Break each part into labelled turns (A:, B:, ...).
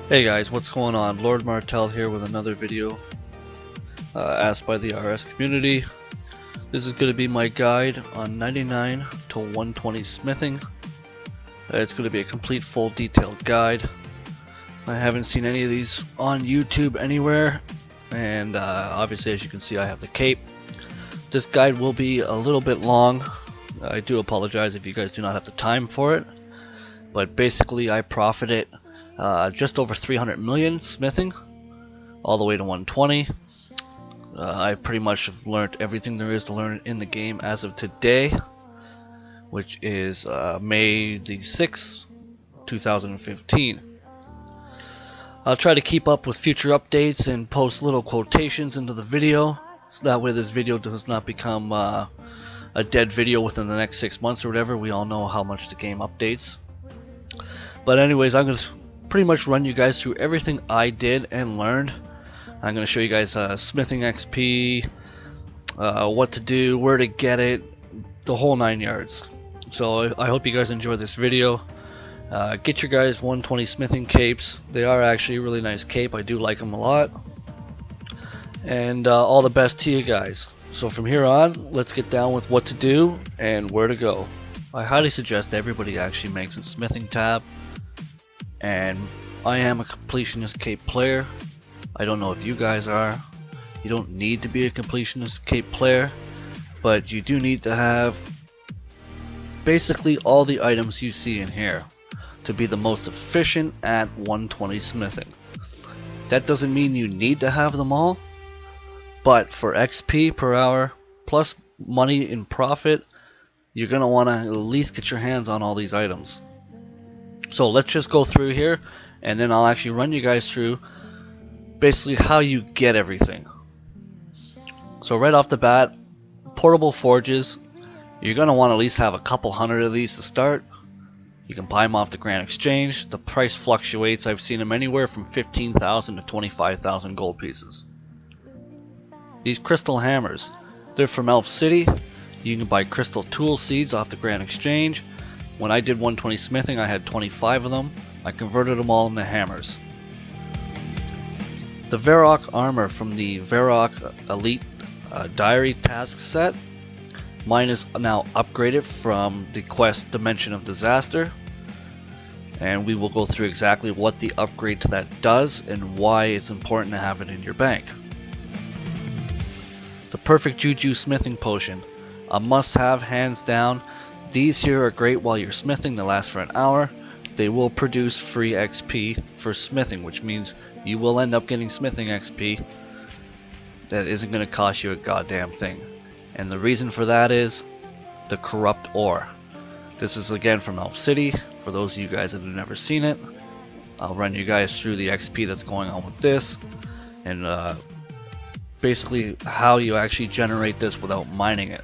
A: Hey guys, what's going on? Lord Martel here with another video asked by the RS community. This is going to be my guide on 99 to 120 smithing. It's going to be a complete full detailed guide. I haven't seen any of these on YouTube anywhere, and obviously as you can see I have the cape. This guide will be a little bit long. I do apologize if you guys do not have the time for it, but basically I profited just over 300 million smithing, all the way to 120. I pretty much have learned everything there is to learn in the game as of today, which is May the 6th, 2015. I'll try to keep up with future updates and post little quotations into the video, so that way this video does not become a dead video within the next 6 months or whatever. We all know how much the game updates. But anyways, I'm going to pretty much run you guys through everything I did and learned. I'm going to show you guys smithing XP, what to do, where to get it, the whole 9 yards. So I hope you guys enjoy this video. Get your guys 120 smithing capes. They are actually a really nice cape. I do like them a lot. And all the best to you guys. So from here on, let's get down with what to do and where to go. I highly suggest everybody actually makes a smithing tab. And I am a completionist cape player. I don't know if you guys are. You don't need to be a completionist cape player, but you do need to have basically all the items you see in here to be the most efficient at 120 smithing. That doesn't mean you need to have them all, but for XP per hour plus money in profit, you're going to want to at least get your hands on all these items. So let's just go through here, and then I'll actually run you guys through basically how you get everything. So right off the bat, portable forges, you're going to want to at least have a couple hundred of these to start. You can buy them off the Grand Exchange. The price fluctuates. I've seen them anywhere from 15,000 to 25,000 gold pieces. These crystal hammers, they're from Elf City. You can buy crystal tool seeds off the Grand Exchange. When I did 120 smithing, I had 25 of them. I converted them all into hammers. The Varrock Armor from the Varrock Elite Diary task set. Mine is now upgraded from the quest Dimension of Disaster. And we will go through exactly what the upgrade to that does and why it's important to have it in your bank. The Perfect Juju Smithing Potion. A must-have, hands down. These here are great while you're smithing. They last for an hour. They will produce free XP for smithing, which means you will end up getting smithing XP that isn't going to cost you a goddamn thing. And the reason for that is the corrupt ore. This is again from Elf City. For those of you guys that have never seen it, I'll run you guys through the XP that's going on with this, and basically how you actually generate this without mining it.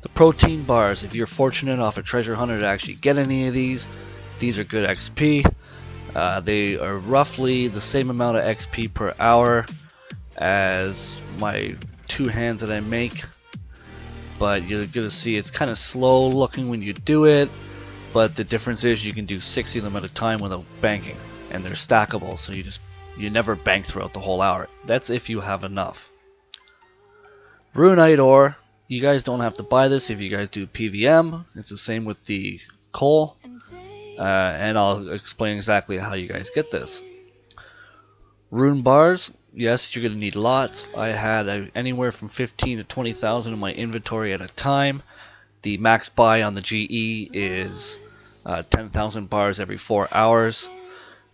A: The protein bars, if you're fortunate enough, a treasure hunter, to actually get any of these are good XP. They are roughly the same amount of XP per hour as my 2 hands that I make, but you're gonna see it's kind of slow looking when you do it, but the difference is you can do 60 of them at a time without banking, and they're stackable, so you never bank throughout the whole hour. That's if you have enough. Runite ore, you guys don't have to buy this if you guys do PVM. It's the same with the coal, and I'll explain exactly how you guys get this. Rune bars, yes, you're going to need lots. I had anywhere from 15 to 20,000 in my inventory at a time. The max buy on the GE is 10,000 bars every 4 hours.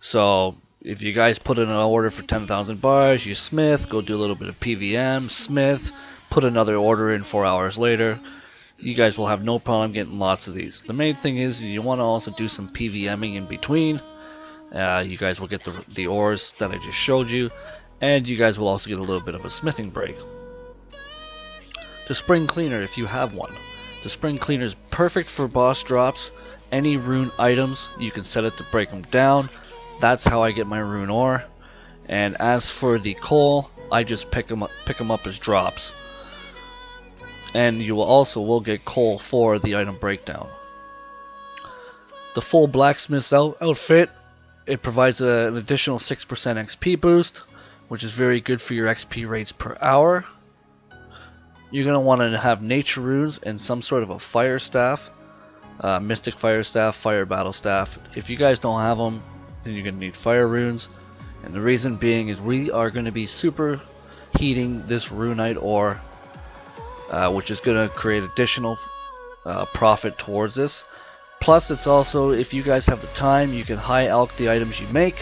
A: So if you guys put in an order for 10,000 bars, you smith, go do a little bit of PVM, smith, put another order in 4 hours later, you guys will have no problem getting lots of these. The main thing is you want to also do some PVMing in between. You guys will get the ores that I just showed you, and you guys will also get a little bit of a smithing break. The spring cleaner, if you have one. The spring cleaner is perfect for boss drops. Any rune items, you can set it to break them down. That's how I get my rune ore. And as for the coal, I just pick them up as drops. And you will also get coal for the item breakdown. The full blacksmith's outfit, It provides an additional 6% XP boost, which is very good for your XP rates per hour. You're going to want to have nature runes and some sort of a fire staff, mystic fire staff, fire battle staff. If you guys don't have them, then you're going to need fire runes. And the reason being is we are going to be super heating this runite ore, which is going to create additional profit towards this. Plus, it's also, if you guys have the time, you can high alch the items you make,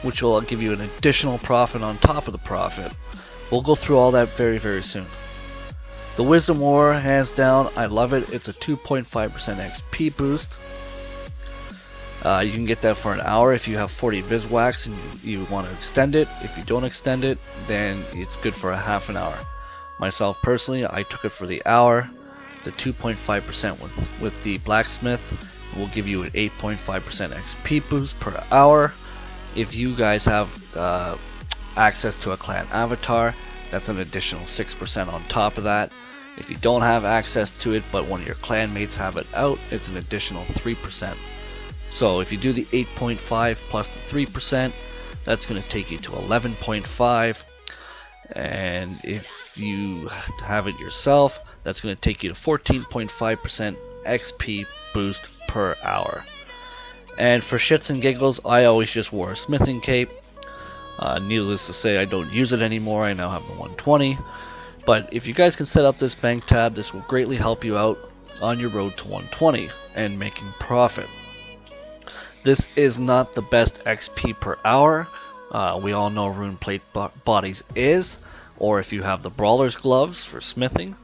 A: which will give you an additional profit on top of the profit. We'll go through all that very, very soon. The wisdom ore, hands down, I love it. It's a 2.5% XP boost. You can get that for an hour if you have 40 Viswax and you want to extend it. If you don't extend it, then it's good for a half an hour. Myself personally, I took it for the hour. The 2.5% with the blacksmith will give you an 8.5% XP boost per hour. If you guys have access to a clan avatar, that's an additional 6% on top of that. If you don't have access to it, but one of your clan mates have it out, it's an additional 3%. So if you do the 8.5 plus the 3%, that's going to take you to 11.5. And if you have it yourself, that's going to take you to 14.5% XP boost per hour. And for shits and giggles, I always just wore a smithing cape. Needless to say, I don't use it anymore. I now have the 120. But if you guys can set up this bank tab, this will greatly help you out on your road to 120 and making profit. This is not the best XP per hour. We all know rune plate bodies is, or if you have the brawler's gloves for smithing.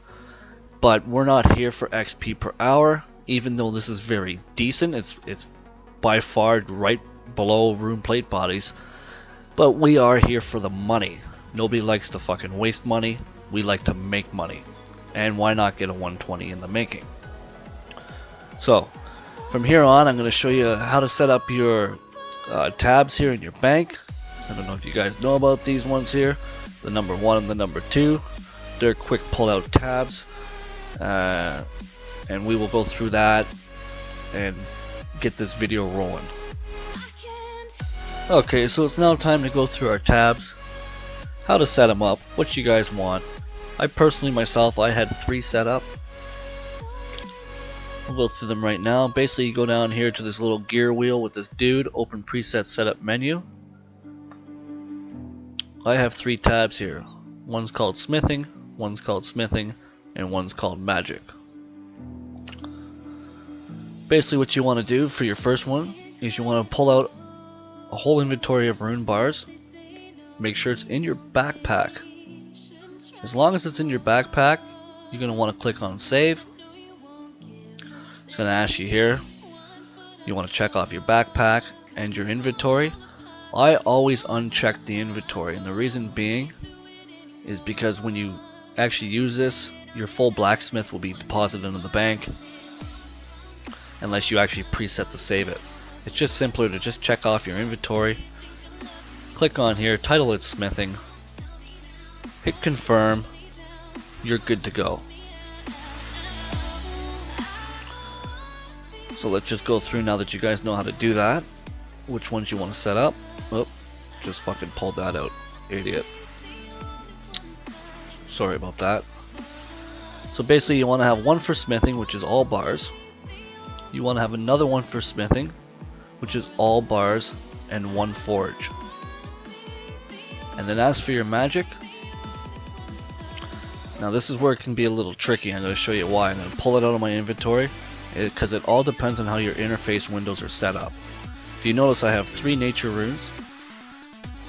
A: But we're not here for XP per hour, even though this is very decent. It's by far right below rune plate bodies. But we are here for the money. Nobody likes to fucking waste money. We like to make money. And why not get a 120 in the making? So, from here on, I'm going to show you how to set up your tabs here in your bank. I don't know if you guys know about these ones here. The number 1 and the number 2. They're quick pull-out tabs. And we will go through that and get this video rolling. Okay, so it's now time to go through our tabs. How to set them up, what you guys want. I personally, myself, I had 3 set up. We'll go through them right now. Basically, you go down here to this little gear wheel with this dude, open preset setup menu. I have 3 tabs here. One's called smithing, one's called smithing, and one's called magic. Basically what you want to do for your first one is you want to pull out a whole inventory of rune bars. Make sure it's in your backpack. As long as it's in your backpack, you're going to want to click on save. It's going to ask you here. You want to check off your backpack and your inventory. I always uncheck the inventory, and the reason being is because when you actually use this, your full blacksmith will be deposited into the bank unless you actually preset to save it. It's just simpler to just check off your inventory. Click on here, title it smithing, hit confirm, you're good to go. So let's just go through now that you guys know how to do that. Which ones you want to set up. Oh, just fucking pulled that out, idiot. Sorry about that. So basically you want to have one for smithing, which is all bars. You want to have another one for smithing, which is all bars and 1 forge. And then as for your magic, now this is where it can be a little tricky. I'm going to show you why. I'm going to pull it out of my inventory because it all depends on how your interface windows are set up. If you notice, I have 3 nature runes,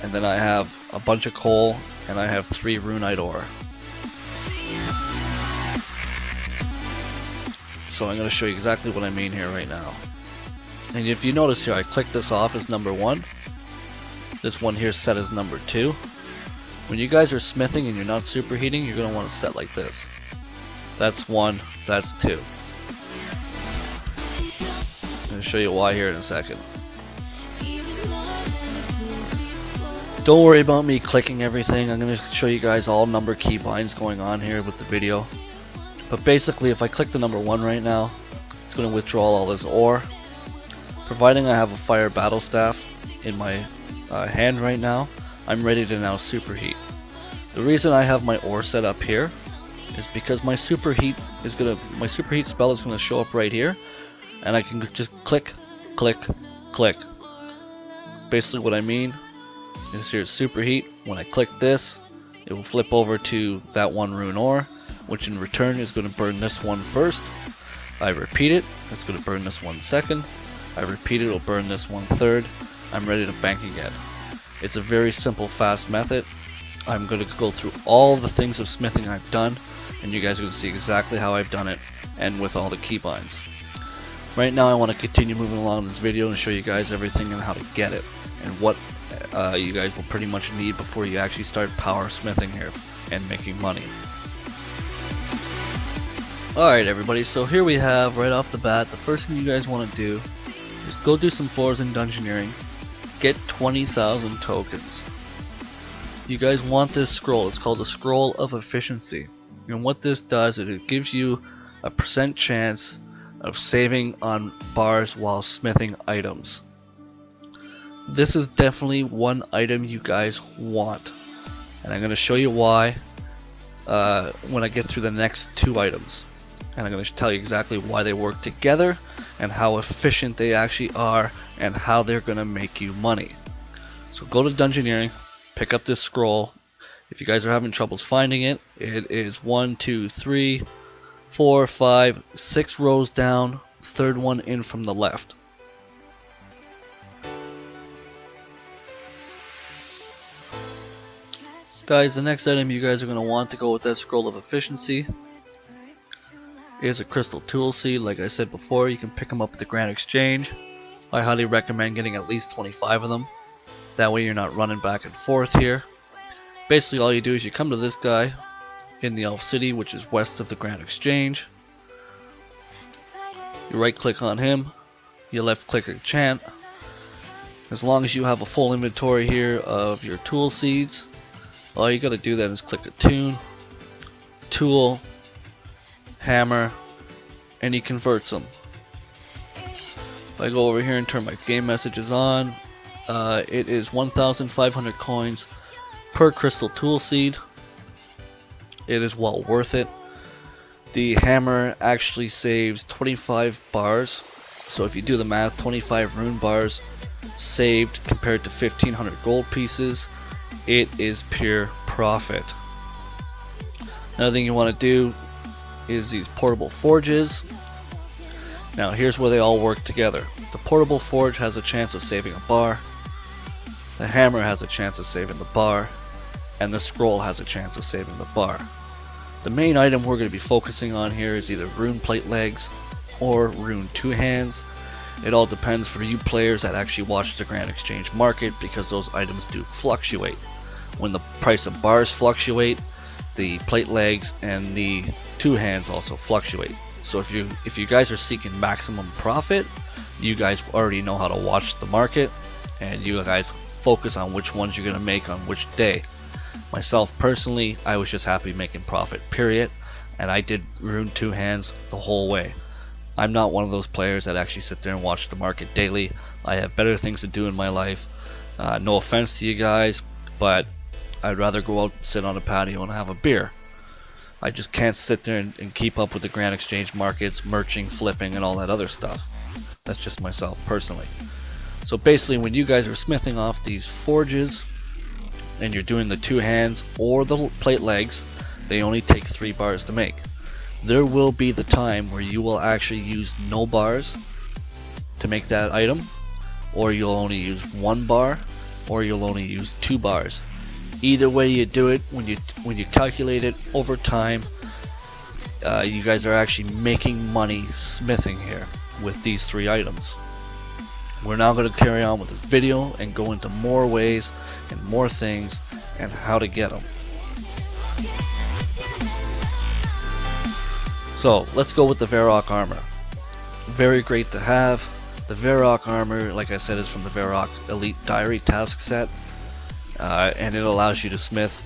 A: and then I have a bunch of coal, and I have 3 runite ore. So I'm going to show you exactly what I mean here right now. And if you notice here, I click this off as number 1. This one here is set as number 2. When you guys are smithing and you're not superheating, you're going to want to set like this. That's 1, that's 2. I'm going to show you why here in a second. Don't worry about me clicking everything. I'm going to show you guys all number keybinds going on here with the video. But basically, if I click the number 1 right now, it's going to withdraw all this ore. Providing I have a fire battle staff, in my hand right now, I'm ready to now superheat. The reason I have my ore set up here is because my superheat spell is gonna show up right here, and I can just click, click, click. Basically what I mean is here's superheat. When I click this, it will flip over to that one rune ore, which in return is going to burn this one first. I repeat it, it's going to burn this one second. I repeat it, it'll burn this one third. I'm ready to bank again. It's a very simple, fast method. I'm going to go through all the things of smithing I've done, and you guys are going to see exactly how I've done it, and with all the keybinds. Right now I want to continue moving along in this video and show you guys everything and how to get it, and what you guys will pretty much need before you actually start power smithing here and making money. Alright everybody, so here we have right off the bat, the first thing you guys want to do is go do some floors in Dungeoneering, get 20,000 tokens. You guys want this scroll, it's called the Scroll of Efficiency, and what this does is it gives you a % chance of saving on bars while smithing items. This is definitely one item you guys want, and I'm going to show you why when I get through the next two items, and I'm going to tell you exactly why they work together and how efficient they actually are and how they're going to make you money. So go to Dungeoneering, pick up this scroll. If you guys are having troubles finding it, it is 1, 2, 3, 4, 5, 6 rows down, third one in from the left. Guys, the next item you guys are going to want to go with that Scroll of Efficiency is a Crystal Tool Seed. Like I said before, you can pick them up at the Grand Exchange. I highly recommend getting at least 25 of them. That way you're not running back and forth here. Basically all you do is you come to this guy in the Elf City, which is west of the Grand Exchange. You right click on him, you left click enchant. As long as you have a full inventory here of your tool seeds, all you gotta do then is click attune, tool, hammer, and he converts them. If I go over here and turn my game messages on, it is 1,500 coins per crystal tool seed. It is well worth it. The hammer actually saves 25 bars, so if you do the math, 25 rune bars saved compared to 1,500 gold pieces, it is pure profit. Another thing you want to do is these portable forges. Now here's where they all work together. The portable forge has a chance of saving a bar, the hammer has a chance of saving the bar, and the scroll has a chance of saving the bar. The main item we're going to be focusing on here is either rune plate legs or rune two hands. It all depends for you players that actually watch the Grand Exchange market, because those items do fluctuate. When the price of bars fluctuate, the plate legs and the two hands also fluctuate. So if you guys are seeking maximum profit, you guys already know how to watch the market, and you guys focus on which ones you're going to make on which day. Myself personally, I was just happy making profit, period, and I did rune two hands the whole way. I'm not one of those players that actually sit there and watch the market daily. I have better things to do in my life. No offense to you guys, but I'd rather go out and sit on a patio and have a beer. I just can't sit there and keep up with the Grand Exchange markets, merching, flipping, and all that other stuff. That's just myself personally. So basically, when you guys are smithing off these forges and you're doing the two hands or the plate legs, they only take 3 bars to make. There will be the time where you will actually use no bars to make that item, or you'll only use 1 bar, or you'll only use 2 bars. Either way you do it, when you calculate it over time, you guys are actually making money smithing here with these 3 items. We're now going to carry on with the video and go into more ways and more things and how to get them. So let's go with the Varrock Armor. Very great to have. The Varrock Armor, like I said, is from the Varrock Elite Diary task set, and it allows you to smith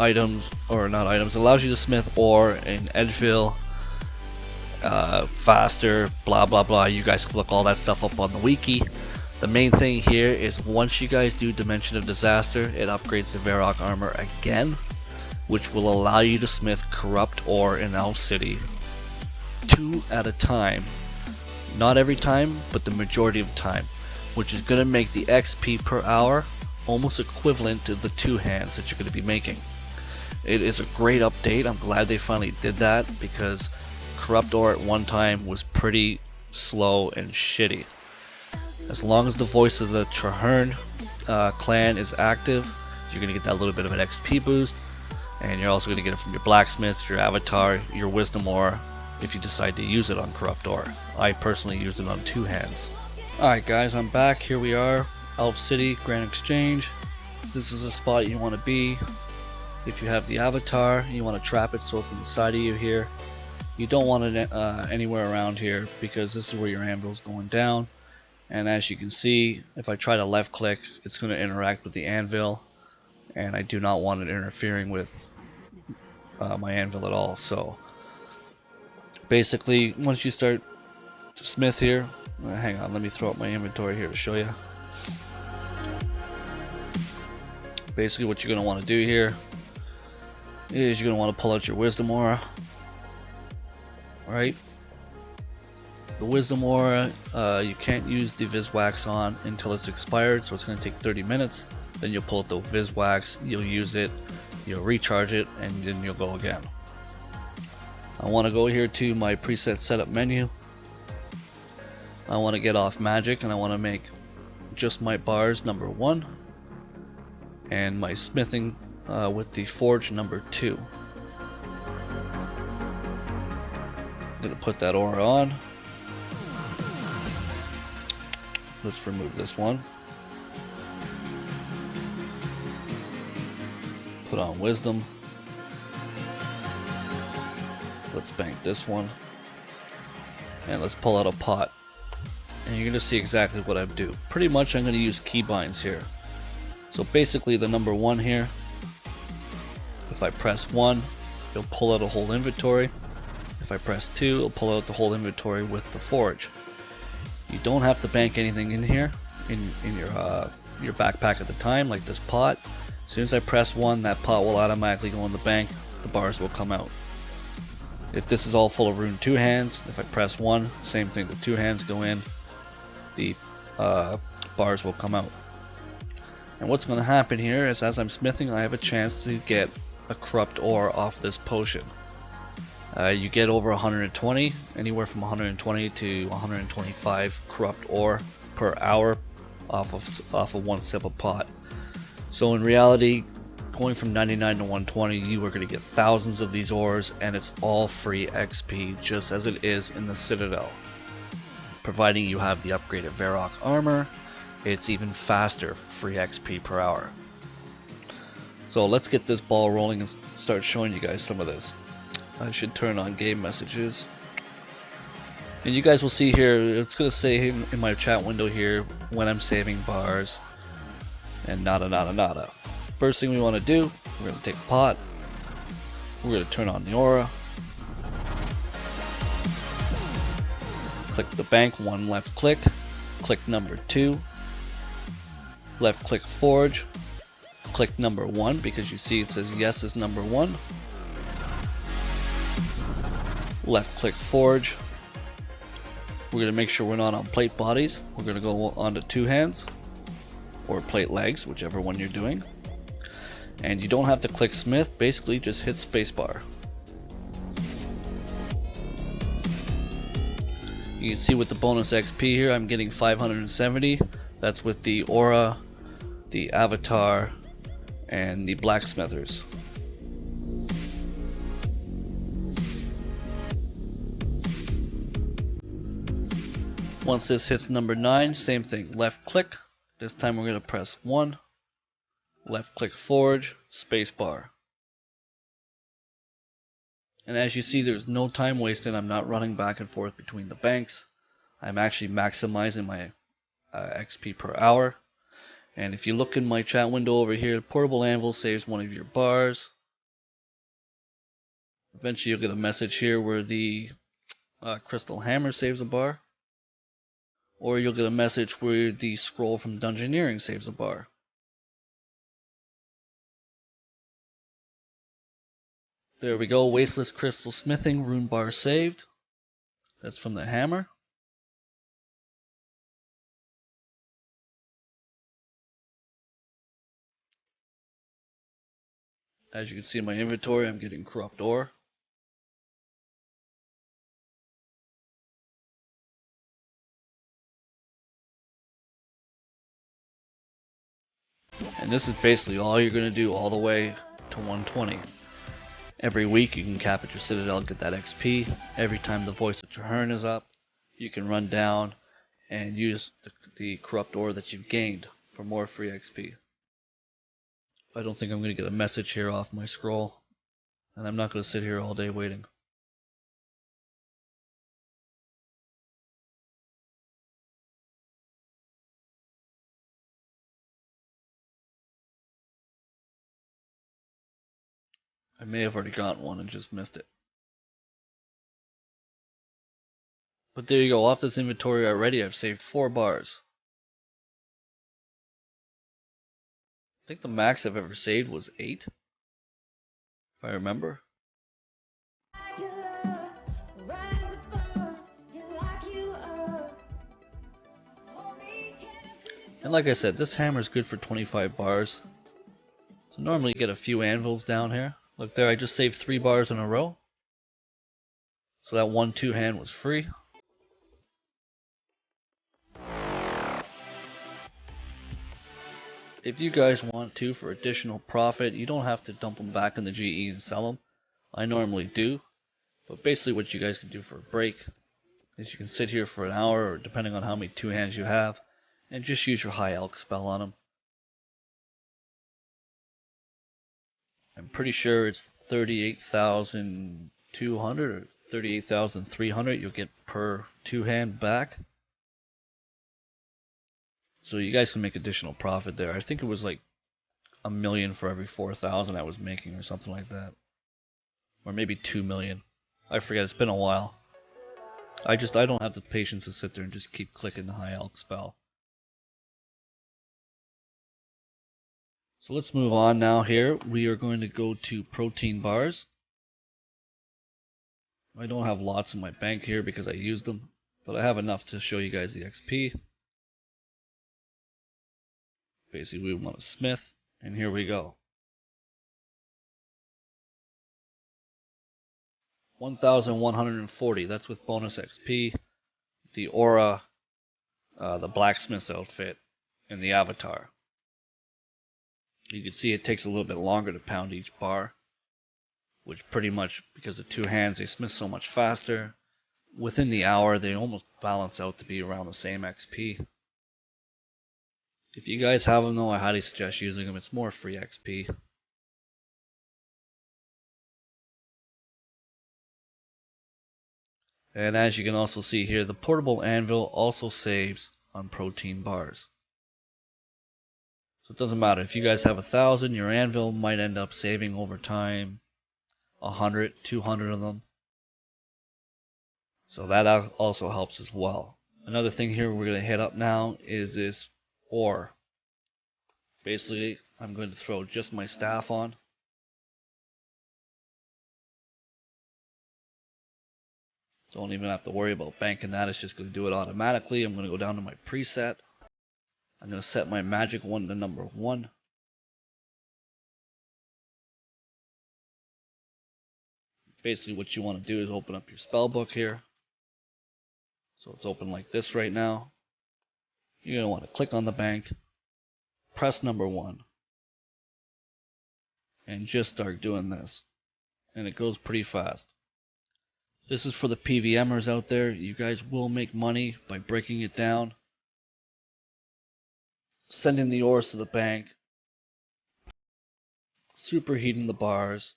A: items, or not items, it allows you to smith ore in Edgeville faster, blah blah blah. You guys can look all that stuff up on the wiki. The main thing here is once you guys do Dimension of Disaster, it upgrades the Varrock Armor again, which will allow you to smith corrupt ore in Elf City 2 at a time. Not every time, but the majority of the time, which is going to make the XP per hour almost equivalent to the 2 hands that you're going to be making. It is a great update. I'm glad they finally did that, because corrupt ore at one time was pretty slow and shitty. As long as the voice of the Traherne clan is active, you're going to get that little bit of an XP boost, and you're also going to get it from your blacksmith, your avatar, your wisdom ore, if you decide to use it on corrupt ore. I personally used it on 2 hands. Alright guys, I'm back. Here we are, Elf City, Grand Exchange. This is a spot you want to be. If you have the avatar, you want to trap it so it's on the side of you here. You don't want it anywhere around here, because this is where your anvil is going down. And as you can see, if I try to left click, it's going to interact with the anvil, and I do not want it interfering with my anvil at all. So basically, once you start to smith here, hang on, let me throw up my inventory here to show you. Basically what you're going to want to do here is you're going to want to pull out your wisdom aura. Right? The wisdom aura, you can't use the Viswax on until it's expired, so it's going to take 30 minutes. Then you'll pull out the Viswax, you'll use it, you'll recharge it, and then you'll go again. I want to go here to my preset setup menu. I want to get off magic, and I want to make just my bars number 1 and my smithing with the forge number 2. I'm going to put that aura on. Let's remove this one. Put on wisdom. Let's bank this one. And let's pull out a pot. And you're going to see exactly what I do. Pretty much I'm going to use keybinds here. So basically the number 1 here, if I press 1, it'll pull out a whole inventory. If I press 2, it'll pull out the whole inventory with the forge. You don't have to bank anything in here, in your backpack at the time, like this pot. As soon as I press 1, that pot will automatically go in the bank, the bars will come out. If this is all full of rune 2 hands, if I press 1, same thing, the 2 hands go in, the bars will come out. And what's going to happen here is, as I'm smithing, I have a chance to get a corrupt ore off this potion. You get over 120, anywhere from 120 to 125 corrupt ore per hour off of 1 sip of pot. So in reality, going from 99 to 120, you are going to get thousands of these ores, and it's all free XP, just as it is in the Citadel. Providing you have the upgraded Varrock Armor, it's even faster free XP per hour. So let's get this ball rolling and start showing you guys some of this. I should turn on game messages. And you guys will see here, it's going to say in my chat window here when I'm saving bars and nada. First thing we want to do, we're going to take a pot, we're going to turn on the aura, click the bank, 1 left click, click number 2, left click forge, click number 1 because you see it says yes is number 1. Left click forge. We're going to make sure we're not on plate bodies. We're going to go onto 2 hands or plate legs, whichever one you're doing. And you don't have to click smith, basically just hit spacebar. You can see with the bonus XP here, I'm getting 570. That's with the aura, the avatar, and the blacksmithers. Once this hits number 9, same thing, left click. This time we're going to press 1, left click forge, spacebar. And as you see, there's no time wasted. I'm not running back and forth between the banks. I'm actually maximizing my XP per hour. And if you look in my chat window over here, portable anvil saves 1 of your bars. Eventually you'll get a message here where the crystal hammer saves a bar. or you'll get a message where the scroll from Dungeoneering saves a bar. There we go, Wasteless Crystal Smithing, rune bar saved. That's from the hammer. As you can see in my inventory, I'm getting corrupt ore. And this is basically all you're going to do all the way to 120. Every week you can cap at your citadel, get that XP. Every time the Voice of Traherne is up, you can run down and use the corrupt ore that you've gained for more free XP. I don't think I'm going to get a message here off my scroll, and I'm not going to sit here all day waiting. I may have already gotten one and just missed it. But there you go, off this inventory already I've saved 4 bars. I think the max I've ever saved was 8, if I remember. And like I said, this hammer is good for 25 bars. So normally you get a few anvils down here. Look there, I just saved 3 bars in a row. So that 1-2 hand was free. If you guys want to, for additional profit, you don't have to dump them back in the GE and sell them. I normally do. But basically what you guys can do for a break is you can sit here for an hour, or depending on how many 2 hands you have, and just use your high elk spell on them. I'm pretty sure it's 38,200 or 38,300 you'll get per 2 hand back. So you guys can make additional profit there. I think it was like $1 million for every 4,000 I was making or something like that. Or maybe 2 million. I forget, it's been a while. I don't have the patience to sit there and just keep clicking the high elk spell. So let's move on now here. We are going to go to protein bars. I don't have lots in my bank here because I used them, but I have enough to show you guys the XP. Basically we want a smith, and here we go. 1,140, that's with bonus XP, the aura, the blacksmith's outfit, and the avatar. You can see it takes a little bit longer to pound each bar, which pretty much, because of 2 hands, they smith so much faster. Within the hour, they almost balance out to be around the same XP. If you guys have them though, I highly suggest using them. It's more free XP. And as you can also see here, the portable anvil also saves on protein bars. So it doesn't matter. If you guys have 1,000, your anvil might end up saving over time 100, 200 of them. So that also helps as well. Another thing here we're going to hit up now is this ore. Basically, I'm going to throw just my staff on. Don't even have to worry about banking that, it's just going to do it automatically. I'm going to go down to my preset. I'm going to set my magic one to number 1. Basically what you want to do is open up your spell book here. So it's open like this right now. You're going to want to click on the bank, press number 1, and just start doing this. And it goes pretty fast. This is for the PVMers out there. You guys will make money by breaking it down, sending the ores to the bank, superheating the bars,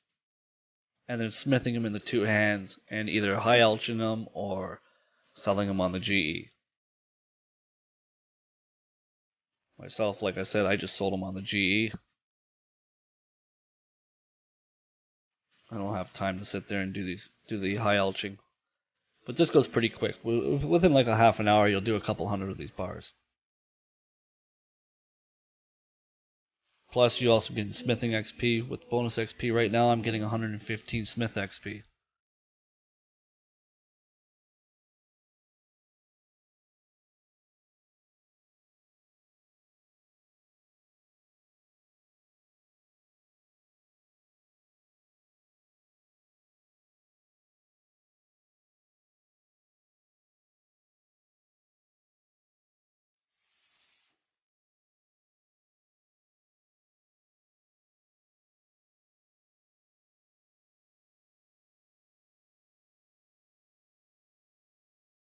A: and then smithing them in the 2 hands and either high elching them or selling them on the GE. Myself, like I said, I just sold them on the GE. I don't have time to sit there and do the high elching. But this goes pretty quick. Within like a half an hour, you'll do a couple hundred of these bars. Plus, you also get smithing XP with bonus XP. Right now, I'm getting 115 smith XP.